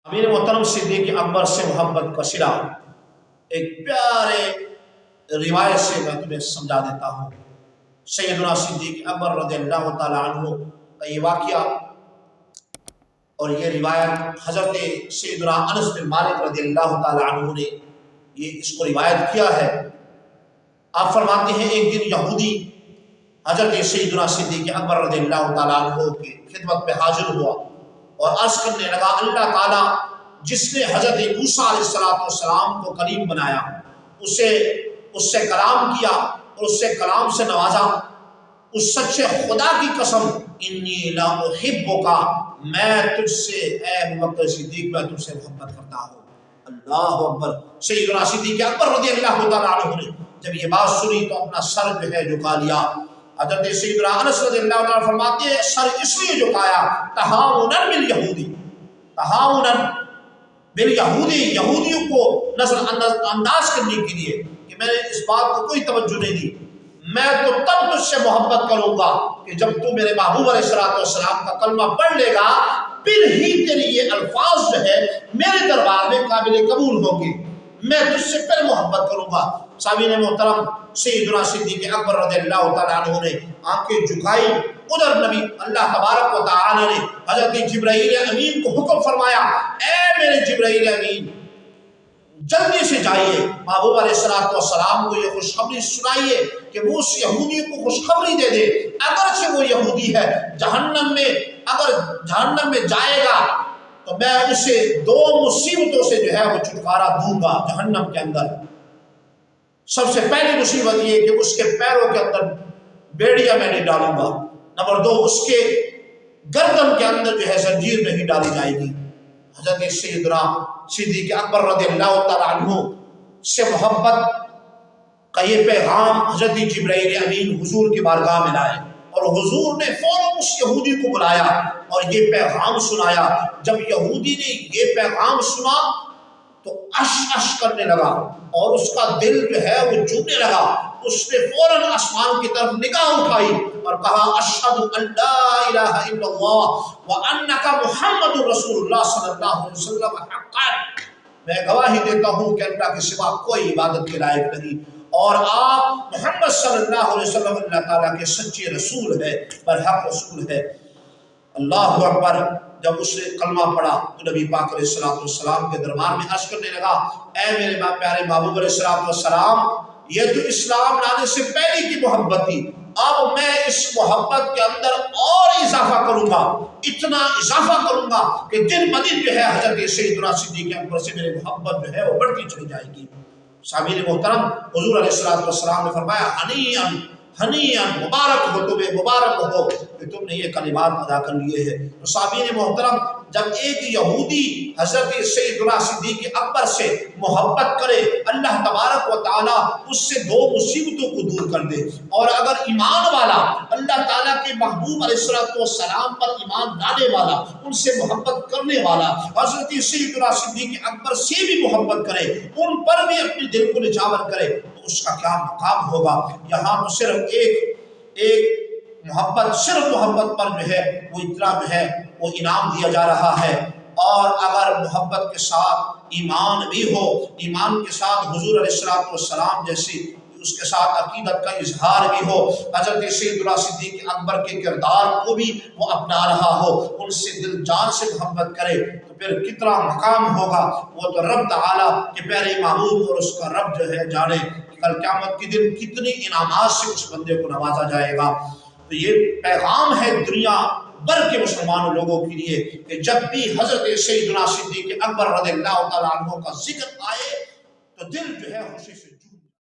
امیر محترم صدیق اکبر سے محبت کا صلہ ایک پیارے روایت سے میں تمہیں سمجھا دیتا ہوں۔ سیدنا صدیق اکبر رضی اللہ تعالی عنہ کا یہ واقعہ اور یہ روایت حضرت سیدنا انس بن مالک رضی اللہ تعالی عنہ نے اس کو روایت کیا ہے۔ آپ فرماتے ہیں ایک دن یہودی حضرت سیدنا صدیق اکبر رضی اللہ تعالی عنہ کی خدمت پہ حاضر ہوا اور عرض کرنے لگا، اللہ تعالیٰ جس نے حضرت موسیٰ علیہ السلام کو کلیم بنایا، اس سے کلام کیا اور اس سے کلام سے نوازا، اس سچے خدا کی قسم انی لا احبک، میں تجھ سے اے ابوبکر صدیق میں تجھ سے محبت کرتا ہوں۔ اللہ اکبر۔ سیدنا صدیق اکبر رضی اللہ تعالیٰ عنہ نے جب یہ بات سنی تو اپنا سر جو ہے جھکا لیا۔ حضرت سیدنا انس رضی اللہ عنہ فرماتے ہیں سر اس لیے جھکایا تہاؤنا بالیہودی، تہاؤنا بالیہودی، یہودیوں کو نظر انداز کرنے کے لیے کہ میں نے اس بات کو کوئی توجہ نہیں دی، میں تو تب تجھ سے محبت کروں گا کہ جب تو میرے محبوب علیہ السلام کا کلمہ پڑھ لے گا، پھر ہی تیری یہ الفاظ جو ہے میرے دربار میں قابل قبول ہوں گے، میں تجھ سے پھر محبت کروں گا۔ سامعین محترم، سیدنا صدیق اکبر رضی اللہ تعالیٰ عنہ نے آنکھیں جھکائی، ادھر نبی اللہ تبارک و تعالی نے حضرت جبرائیل امین کو حکم فرمایا، اے میرے جبرائیل امین جلدی سے جائیے محبوب علیہ السلام کو یہ خوشخبری سنائیے کہ وہ اس یہودی کو خوشخبری دے دے، اگرچہ وہ یہودی ہے جہنم میں، اگر جہنم میں جائے گا تو میں اسے دو مصیبتوں سے جو ہے وہ چھٹکارا دوں گا جہنم کے اندر۔ سب سے پہلی مصیبت یہ کہ اس کے پیروں کے اندر بیڑیاں میں نہیں ڈالوں گا، نمبر دو اس کے گردن کے اندر جو ہے زنجیر نہیں ڈالی جائے گی۔ حضرت سیدنا صدیق اکبر رضی اللہ تعالیٰ عنہ سے محبت کا یہ پیغام حضرت جبرائیل امین حضور کی بارگاہ میں لائے اور حضور نے فوراً اس یہودی کو بلایا اور یہ پیغام سنایا۔ جب یہودی نے یہ پیغام سنا تو اش کرنے لگا اور اس کا دل جو ہے وہ جھومنے لگا۔ اس نے فوراً آسمان کی طرف نگاہ اٹھائی اور کہا اشہد ان لا الہ الا اللہ وانک محمد رسول اللہ صلی اللہ علیہ وسلم حقا، میں گواہی دیتا ہوں کہ اللہ کے سوا کوئی عبادت کے لائق نہیں اور آپ محمد صلی اللہ علیہ وسلم اللہ تعالیٰ کے سچے رسول ہے، برحق رسول ہے۔ اللہ اکبر۔ جب اس نے کلمہ پڑھا تو نبی پاک علیہ السلام کے دربار میں عرض کرنے لگا، اے میرے پیارے محبوب علیہ السلام، یہ تو اسلام لانے سے پہلے کی محبت تھی، اب میں اس محبت کے اندر اور اضافہ کروں گا، اتنا اضافہ کروں گا کہ دن بدن جو ہے حضرت سیدنا صدیق اکبر سے میری محبت جو ہے وہ بڑھتی چلی جائے گی۔ سامعین محترم، حضور علیہ السلام نے فرمایا ہنیئن ہنیئن، مبارک ہو تمہیں، مبارک ہو کہ تم نے یہ کلمات ادا کر لیے ہیں۔ تو سامعین محترم، جب ایک یہودی حضرت سیدنا صدیق اکبر سے محبت کرے، اللہ تبارک و تعالیٰ اس سے دو مصیبتوں کو دور کر دے، اور اگر ایمان والا اللہ تعالیٰ کے محبوب علیہ السلام پر ایمان لانے والا، ان سے محبت کرنے والا حضرت سیدنا صدیق اکبر سے بھی محبت کرے، ان پر بھی اپنے دل کو نچھاور کرے تو اس کا کیا مقام ہوگا۔ یہاں تو صرف ایک محبت، صرف محبت پر جو ہے وہ اتنا جو ہے وہ انعام دیا جا رہا ہے، اور اگر محبت کے ساتھ ایمان بھی ہو، ایمان کے ساتھ حضور علیہ السلام جیسی اس کے ساتھ عقیدت کا اظہار بھی ہو، حضرت سیدنا صدیق اکبر کے کردار کو بھی وہ اپنا رہا ہو، ان سے دل جان سے محبت کرے تو پھر کتنا مقام ہوگا۔ وہ تو رب تعالیٰ کے پیارے محبوب اور اس کا رب جو ہے جانے کہ کل قیامت کے دن کتنی انعامات سے اس بندے کو نوازا جائے گا۔ تو یہ پیغام ہے دنیا بھر کے مسلمان لوگوں کے لیے کہ جب بھی حضرت سیدنا صدیق اکبر رضی اللہ تعالیٰ عنہ کا ذکر آئے تو دل جو ہے خوشی سے